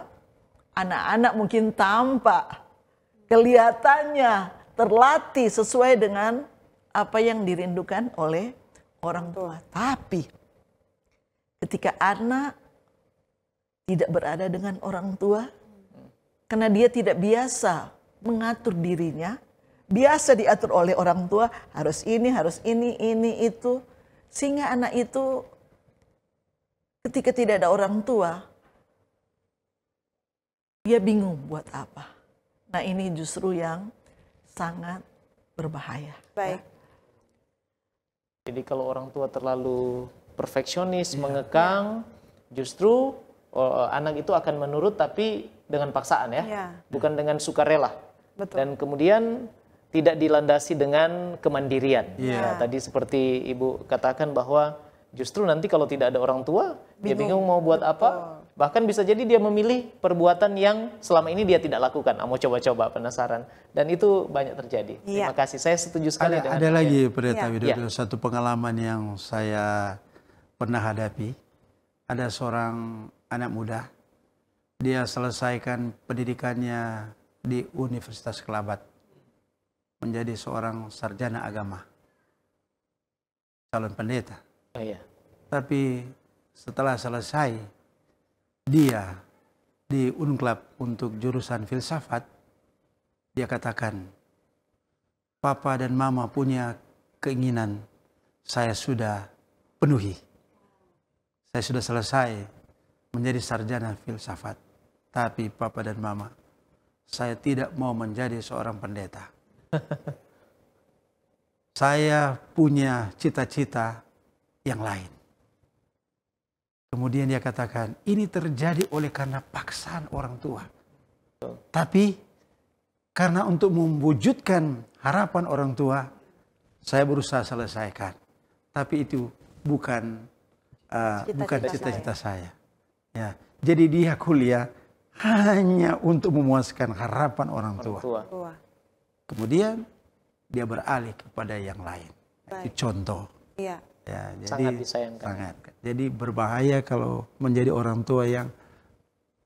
anak-anak mungkin tampak, kelihatannya terlatih sesuai dengan apa yang dirindukan oleh orang tua. Tapi ketika anak tidak berada dengan orang tua, karena dia tidak biasa mengatur dirinya, biasa diatur oleh orang tua, harus ini, itu. Sehingga anak itu ketika tidak ada orang tua, dia bingung buat apa. Nah ini justru yang sangat berbahaya. Baik. Jadi kalau orang tua terlalu perfeksionis, mengekang, justru anak itu akan menurut tapi dengan paksaan ya, bukan dengan sukarela. Betul. Dan kemudian tidak dilandasi dengan kemandirian. Nah, tadi seperti Ibu katakan bahwa justru nanti kalau tidak ada orang tua, dia bingung mau buat apa. Bahkan bisa jadi dia memilih perbuatan yang selama ini dia tidak lakukan. Mau coba-coba, penasaran. Dan itu banyak terjadi. Terima kasih. Saya setuju sekali dengan ada lagi Pendeta Widodo, satu pengalaman yang saya pernah hadapi. Ada seorang anak muda, dia selesaikan pendidikannya di Universitas Kelabat, menjadi seorang sarjana agama, calon pendeta. Tapi setelah selesai, dia di Unclub untuk jurusan filsafat, dia katakan, Papa dan Mama punya keinginan saya sudah penuhi. Saya sudah selesai menjadi sarjana filsafat. Tapi Papa dan Mama, saya tidak mau menjadi seorang pendeta. Saya punya cita-cita yang lain. Kemudian dia katakan, ini terjadi oleh karena paksaan orang tua. Tapi karena untuk mewujudkan harapan orang tua, saya berusaha selesaikan. Tapi itu bukan cita-cita saya. Ya, jadi dia kuliah hanya untuk memuaskan harapan orang tua. Kemudian dia beralih kepada yang lain. Itu contoh. Iya. Ya, jadi Sangat disayangkan. sangat. Jadi berbahaya kalau menjadi orang tua yang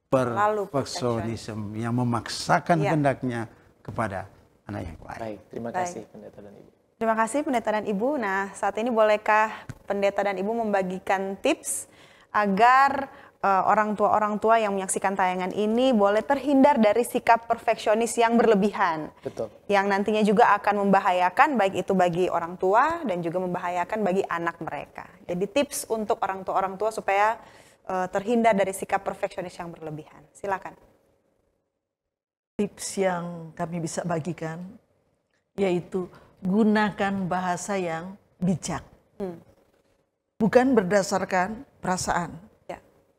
perfeksionisme, yang memaksakan kehendaknya kepada anak yang lain. Baik, terima kasih Pendeta dan Ibu. Terima kasih Pendeta dan Ibu. Nah, saat ini bolehkah Pendeta dan Ibu membagikan tips agar orang tua yang menyaksikan tayangan ini boleh terhindar dari sikap perfeksionis yang berlebihan. Betul. Yang nantinya juga akan membahayakan baik itu bagi orang tua dan juga membahayakan bagi anak mereka. Jadi tips untuk orang tua supaya terhindar dari sikap perfeksionis yang berlebihan. Silakan. Tips yang kami bisa bagikan yaitu gunakan bahasa yang bijak. Bukan berdasarkan perasaan.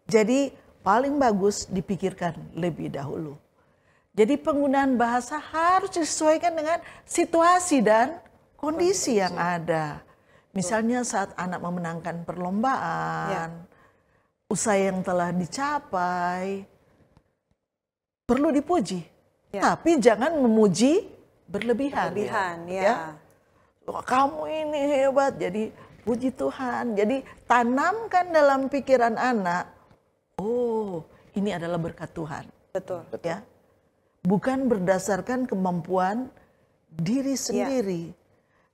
Jadi paling bagus dipikirkan lebih dahulu. Jadi penggunaan bahasa harus disesuaikan dengan situasi dan kondisi yang ada. Misalnya saat anak memenangkan perlombaan, usaha yang telah dicapai, perlu dipuji. Tapi jangan memuji berlebihan. Ya. Kamu ini hebat, jadi puji Tuhan. Jadi tanamkan dalam pikiran anak, oh, ini adalah berkat Tuhan. Betul. Ya. Bukan berdasarkan kemampuan diri sendiri.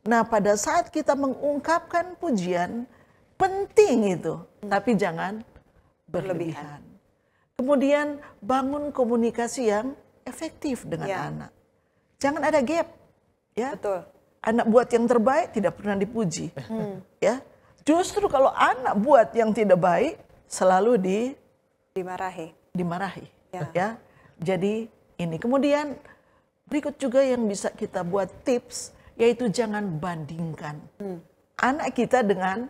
Nah, pada saat kita mengungkapkan pujian, penting itu, tapi jangan berlebihan. Kemudian bangun komunikasi yang efektif dengan anak. Jangan ada gap. Ya. Betul. Anak buat yang terbaik tidak pernah dipuji. Ya. Justru kalau anak buat yang tidak baik selalu dimarahi. Ya. Jadi ini. Kemudian berikut juga yang bisa kita buat tips, yaitu jangan bandingkan anak kita dengan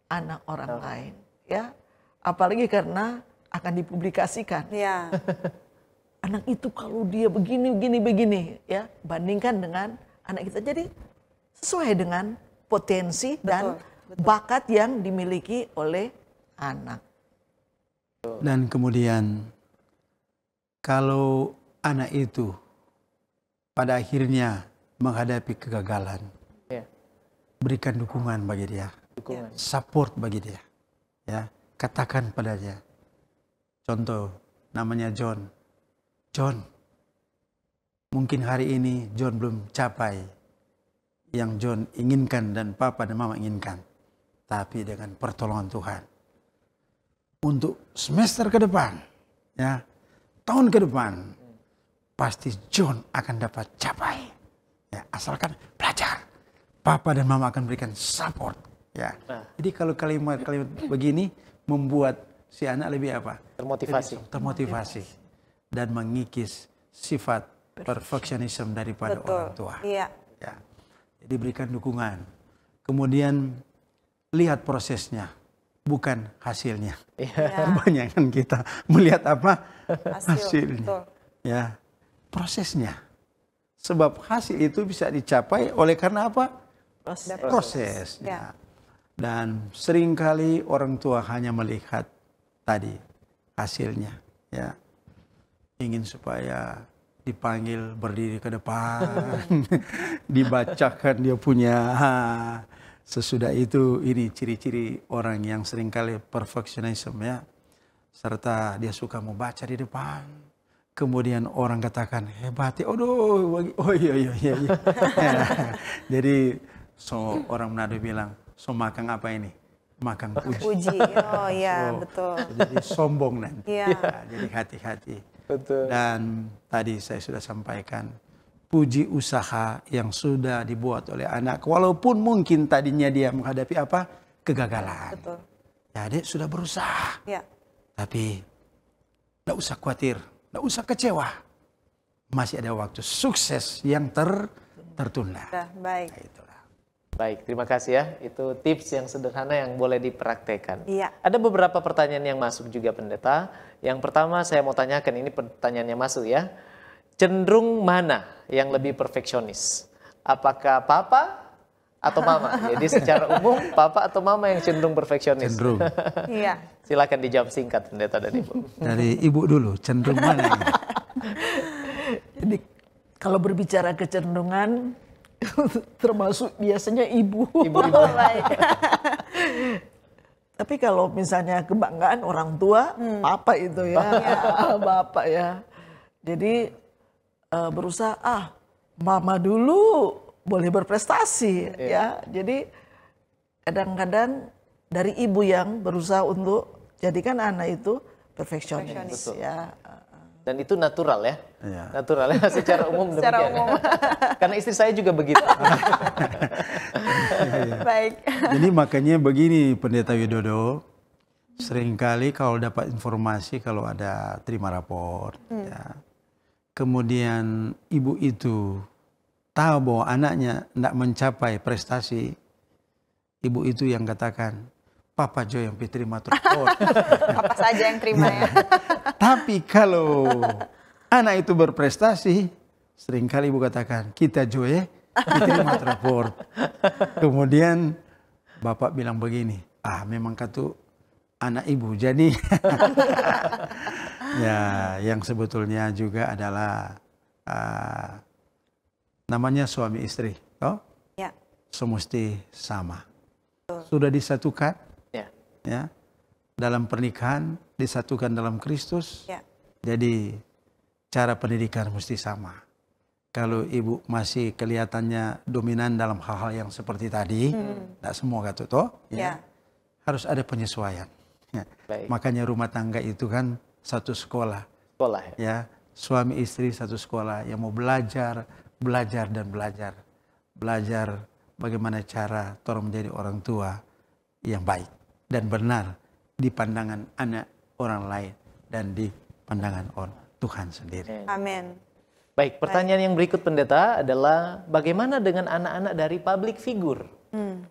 anak orang lain. Ya. Apalagi karena akan dipublikasikan. Ya. Anak itu kalau dia begini, ya, bandingkan dengan anak kita. Jadi sesuai dengan potensi dan bakat yang dimiliki oleh anak. Dan kemudian kalau anak itu pada akhirnya menghadapi kegagalan, berikan dukungan bagi dia, support bagi dia, ya, katakan pada dia. Contoh, namanya John. John, mungkin hari ini John belum capai yang John inginkan dan Papa dan Mama inginkan. Tapi dengan pertolongan Tuhan, untuk semester ke depan, ya, tahun ke depan, pasti John akan dapat capai. Ya, asalkan belajar, Papa dan Mama akan berikan support. Ya. Jadi kalau kalimat-kalimat begini membuat si anak lebih apa? Termotivasi. Dan mengikis sifat perfeksionisme daripada orang tua. Iya. Ya. Jadi berikan dukungan. Kemudian lihat prosesnya, bukan hasilnya. Kebanyakan kita melihat apa? Hasilnya. Betul. Ya, prosesnya. Sebab hasil itu bisa dicapai oleh karena apa? Prosesnya. Dan seringkali orang tua hanya melihat tadi hasilnya. Ya. Ingin supaya dipanggil berdiri ke depan, dibacakan dia punya. Sesudah itu ini ciri-ciri orang yang seringkali perfeksionisme, ya. Serta dia suka membaca di depan. Kemudian orang katakan hebat, oh iya. Jadi orang Manado bilang, makan apa ini? Makan puji. Oh iya, betul. Jadi sombong nanti. Iya. Jadi hati-hati. Betul. Dan tadi saya sudah sampaikan, puji usaha yang sudah dibuat oleh anak. Walaupun mungkin tadinya dia menghadapi apa? Kegagalan. Betul. Ya, adik sudah berusaha. Ya. Tapi tidak usah khawatir, tidak usah kecewa. Masih ada waktu sukses yang tertunda. Sudah, baik. Nah, itulah. Baik, terima kasih ya. Itu tips yang sederhana yang boleh dipraktekkan. Iya. Ada beberapa pertanyaan yang masuk juga pendeta. Yang pertama saya mau tanyakan, ini pertanyaan yang masuk ya. Cenderung mana yang lebih perfeksionis? Apakah papa atau mama? Jadi secara umum papa atau mama yang cenderung perfeksionis? Cenderung. Iya. Silakan dijawab singkat pendeta dan ibu. Dari ibu dulu, cenderung mana ini? Jadi kalau berbicara kecenderungan termasuk biasanya ibu. Baik. Tapi kalau misalnya kebanggaan orang tua, papa itu ya, bapak ya. Jadi berusaha mama dulu boleh berprestasi ya. Jadi kadang-kadang dari ibu yang berusaha untuk jadikan anak itu perfeksionis ya. Dan itu natural ya, Iya. natural ya secara umum Secara demikian. umum. Karena istri saya juga begitu. Baik. Jadi makanya begini Pendeta Widodo, seringkali kalau dapat informasi kalau ada terima rapor, ya, kemudian ibu itu tahu bahwa anaknya tidak mencapai prestasi, ibu itu yang katakan, Papa Jo yang terima rapor. Apa saja yang terima ya. Tapi kalau anak itu berprestasi, seringkali ibu katakan, kita Jo terima rapor. Kemudian bapak bilang begini, memang katu anak ibu. Jadi ya yang sebetulnya juga adalah namanya suami istri, toh? Ya. Semesti sama. Sudah disatukan, Ya. ya, dalam pernikahan disatukan dalam Kristus. Ya. Jadi cara pendidikan mesti sama. Kalau ibu masih kelihatannya dominan dalam hal-hal yang seperti tadi, tidak semua kata toh, Ya. harus ada penyesuaian. Ya. Baik. Makanya rumah tangga itu kan satu sekolah, Sekolah ya. ya, suami istri satu sekolah yang mau belajar dan belajar bagaimana cara orang menjadi orang tua yang baik dan benar di pandangan anak orang lain dan di pandangan orang Tuhan sendiri. Amin. Baik, pertanyaan yang berikut pendeta adalah bagaimana dengan anak-anak dari public figure?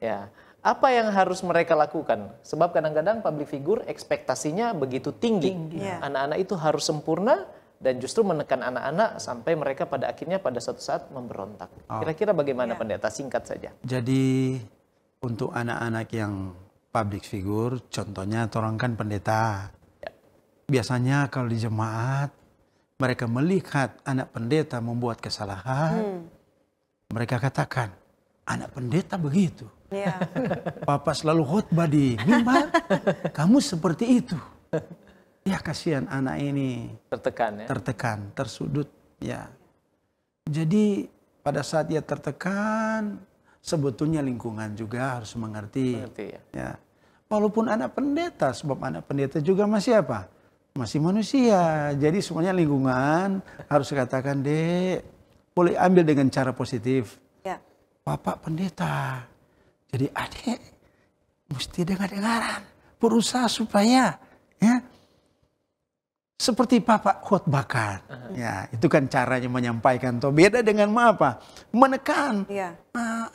Ya, apa yang harus mereka lakukan? Sebab kadang-kadang public figure ekspektasinya begitu tinggi. Ya. Anak-anak itu harus sempurna dan justru menekan anak-anak sampai mereka pada akhirnya pada suatu saat memberontak. Kira-kira bagaimana pendeta? Singkat saja. Jadi untuk anak-anak yang public figure, contohnya orang kan pendeta. Biasanya kalau di jemaat mereka melihat anak pendeta membuat kesalahan, mereka katakan, anak pendeta begitu. Ya. Papa selalu khotbah di mimbar, kamu seperti itu. Ya kasihan anak ini Tertekan ya. tertekan, tersudut. Ya. Jadi pada saat dia tertekan, sebetulnya lingkungan juga harus mengerti. Mengerti ya. Ya. Walaupun anak pendeta, sebab anak pendeta juga masih apa? Masih manusia. Jadi semuanya lingkungan harus katakan, Dek, boleh ambil dengan cara positif. Ya. Bapak pendeta. Jadi adik mesti dengar-dengaran. Berusaha supaya ya seperti Bapak khotbahkan. Ya, itu kan caranya menyampaikan. Toh beda dengan apa? Menekan. Ya.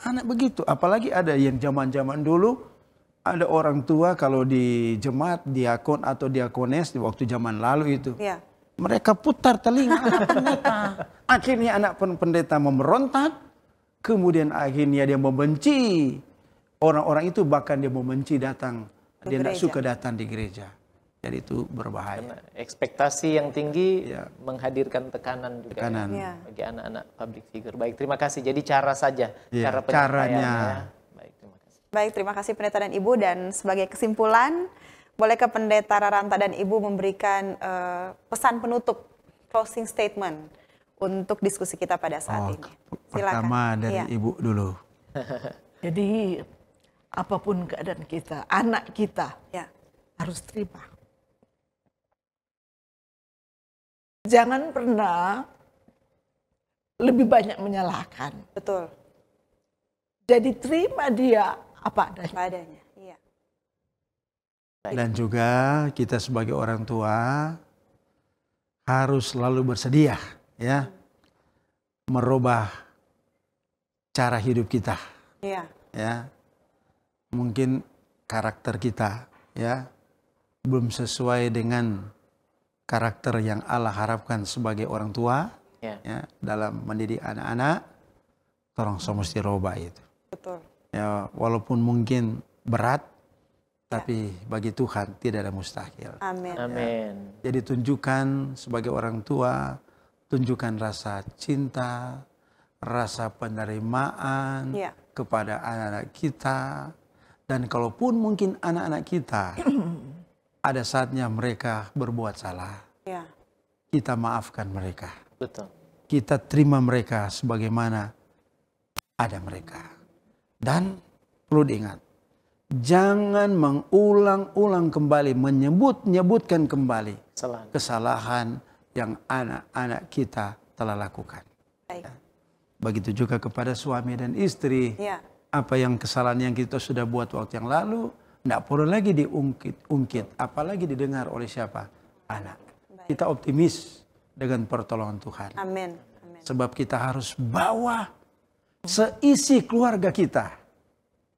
Anak begitu. Apalagi ada yang zaman-zaman dulu ada orang tua kalau di jemaat diakon atau diakones di waktu zaman lalu itu. Ya. Mereka putar telinga anak pendeta. Akhirnya anak pendeta memberontak. Kemudian akhirnya dia membenci orang-orang itu, bahkan dia membenci datang. Dia tidak suka datang di gereja. Jadi itu berbahaya. Ekspektasi yang tinggi Ya. menghadirkan tekanan juga Tekanan. ya, bagi anak-anak public figure. Baik, terima kasih. Jadi cara saja, Ya, cara penyampaiannya. caranya. Baik, terima kasih. Baik, terima kasih pendeta dan ibu. Dan sebagai kesimpulan, bolehkah pendeta Raranta dan ibu memberikan pesan penutup, closing statement untuk diskusi kita pada saat ini? Silakan. Pertama dari Iya. ibu dulu. Jadi apapun keadaan kita, anak kita Ya. harus terima. Jangan pernah lebih banyak menyalahkan. Betul. Jadi terima dia apa adanya. Apa adanya. Iya. Dan juga kita sebagai orang tua harus selalu bersedia ya merubah cara hidup kita. Iya. Ya. Mungkin karakter kita ya belum sesuai dengan karakter yang Allah harapkan sebagai orang tua ya dalam mendidik anak-anak. Tolong mesti robah itu. Betul. Ya, walaupun mungkin berat, tapi bagi Tuhan tidak ada mustahil. Amin. Amin. Jadi tunjukkan sebagai orang tua, tunjukkan rasa cinta, rasa penerimaan Ya. kepada anak-anak kita. Dan kalaupun mungkin anak-anak kita ada saatnya mereka berbuat salah, Ya. kita maafkan mereka. Betul. Kita terima mereka sebagaimana ada mereka. Dan perlu diingat, jangan mengulang-ulang kembali, menyebut-nyebutkan kembali kesalahan yang anak-anak kita telah lakukan. Baik. Begitu juga kepada suami dan istri. Ya. Apa yang kesalahan yang kita sudah buat waktu yang lalu, tidak perlu lagi diungkit, apalagi didengar oleh siapa? Anak. Kita optimis dengan pertolongan Tuhan. Amin. Amin. Sebab kita harus bawa seisi keluarga kita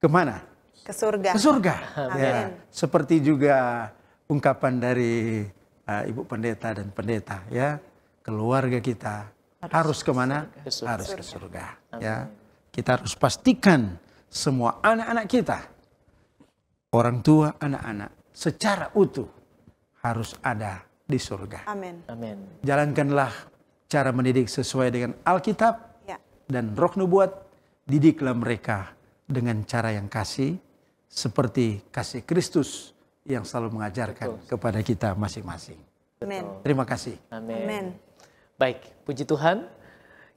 kemana? Ke surga. Ke surga. Amin. Ya, seperti juga ungkapan dari Ibu Pendeta dan Pendeta, ya, keluarga kita harus kemana? Harus ke surga. Ya, kita harus pastikan semua anak-anak kita, orang tua, anak-anak, secara utuh harus ada di surga. Amin. Amin. Jalankanlah cara mendidik sesuai dengan Alkitab Ya. dan Roh Nubuat. Didiklah mereka dengan cara yang kasih, seperti kasih Kristus yang selalu mengajarkan kepada kita masing-masing. Amin. Terima kasih. Amin. Amin. Baik, puji Tuhan,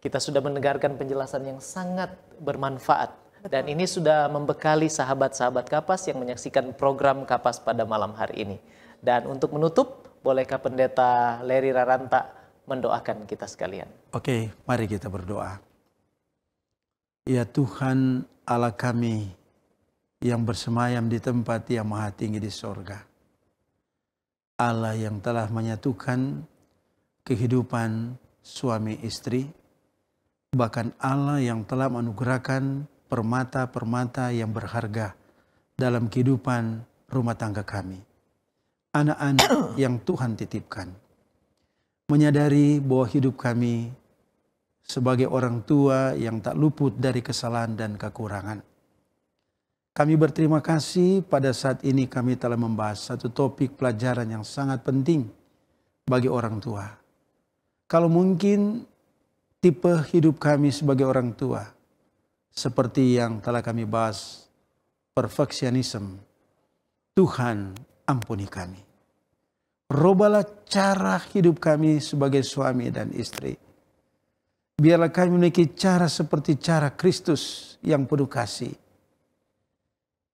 kita sudah mendengarkan penjelasan yang sangat bermanfaat. Dan ini sudah membekali sahabat-sahabat Kapas yang menyaksikan program Kapas pada malam hari ini. Dan untuk menutup, bolehkah Pendeta Lery Raranta mendoakan kita sekalian? Oke, mari kita berdoa. Ya Tuhan Allah kami yang bersemayam di tempat yang maha tinggi di sorga. Allah yang telah menyatukan kehidupan suami istri. Bahkan Allah yang telah menganugerahkan permata-permata yang berharga dalam kehidupan rumah tangga kami. Anak-anak yang Tuhan titipkan. Menyadari bahwa hidup kami sebagai orang tua yang tak luput dari kesalahan dan kekurangan. Kami berterima kasih pada saat ini kami telah membahas satu topik pelajaran yang sangat penting bagi orang tua. Kalau mungkin tipe hidup kami sebagai orang tua seperti yang telah kami bahas, perfeksionisme, Tuhan ampuni kami. Robalah cara hidup kami sebagai suami dan istri. Biarlah kami memiliki cara seperti cara Kristus yang penuh kasih,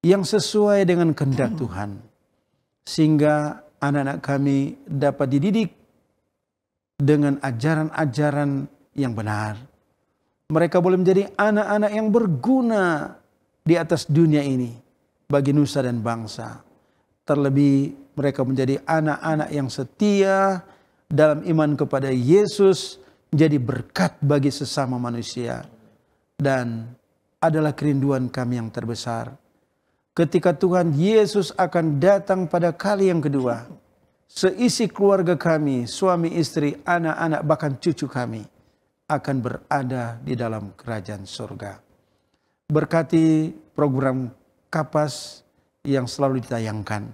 yang sesuai dengan kehendak Tuhan, sehingga anak-anak kami dapat dididik dengan ajaran-ajaran yang benar. Mereka boleh menjadi anak-anak yang berguna di atas dunia ini bagi nusa dan bangsa. Terlebih mereka menjadi anak-anak yang setia dalam iman kepada Yesus, menjadi berkat bagi sesama manusia. Dan adalah kerinduan kami yang terbesar. Ketika Tuhan Yesus akan datang pada kali yang kedua, seisi keluarga kami, suami istri, anak-anak, bahkan cucu kami akan berada di dalam kerajaan surga. Berkati program Kapas yang selalu ditayangkan.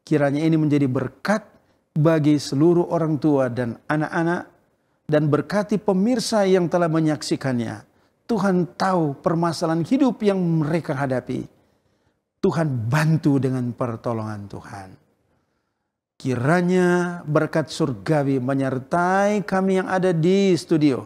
Kiranya ini menjadi berkat bagi seluruh orang tua dan anak-anak, dan berkati pemirsa yang telah menyaksikannya. Tuhan tahu permasalahan hidup yang mereka hadapi. Tuhan bantu dengan pertolongan Tuhan. Kiranya berkat surgawi menyertai kami yang ada di studio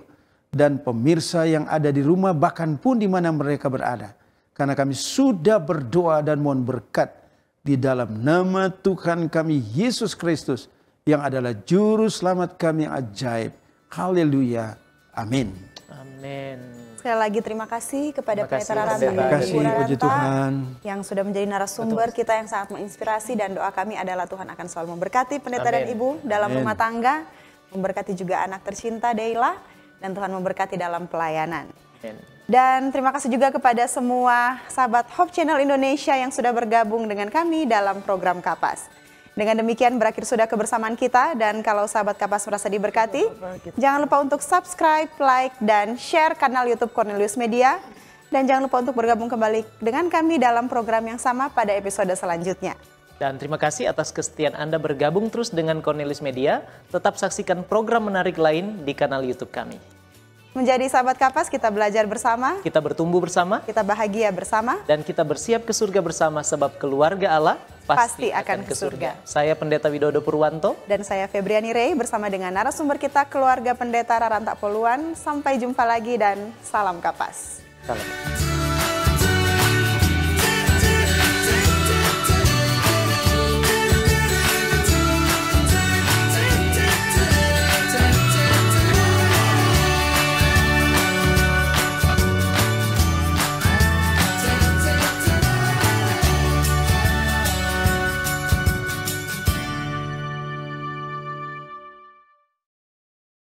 dan pemirsa yang ada di rumah, bahkan pun di mana mereka berada. Karena kami sudah berdoa dan mohon berkat di dalam nama Tuhan kami Yesus Kristus yang adalah juru selamat kami yang ajaib. Haleluya. Amin. Amin. Amin. Sekali lagi terima kasih kepada Terima kasih, Pendeta Raranta, Pendeta. Terima kasih, Ibu puji Raranta, Tuhan. yang sudah menjadi narasumber kita yang sangat menginspirasi, dan doa kami adalah Tuhan akan selalu memberkati Pendeta dan Amin. Ibu dalam Amin. rumah tangga, memberkati juga anak tercinta Deila, dan Tuhan memberkati dalam pelayanan. Amin. Dan terima kasih juga kepada semua sahabat Hope Channel Indonesia yang sudah bergabung dengan kami dalam program Kapas. Dengan demikian berakhir sudah kebersamaan kita, dan kalau sahabat Kapas merasa diberkati, jangan lupa untuk subscribe, like, dan share kanal YouTube Cornelius Media. Dan jangan lupa untuk bergabung kembali dengan kami dalam program yang sama pada episode selanjutnya. Dan terima kasih atas kesetiaan Anda bergabung terus dengan Cornelius Media. Tetap saksikan program menarik lain di kanal YouTube kami. Menjadi sahabat Kapas, kita belajar bersama, Kita bertumbuh bersama kita bahagia bersama. dan kita bersiap ke surga bersama, sebab keluarga Allah Pasti akan ke surga. Saya Pendeta Widodo Purwanto. Dan saya Febriani Rey bersama dengan narasumber kita, keluarga Pendeta Raranta Poluan. Sampai jumpa lagi dan salam Kapas. Salam.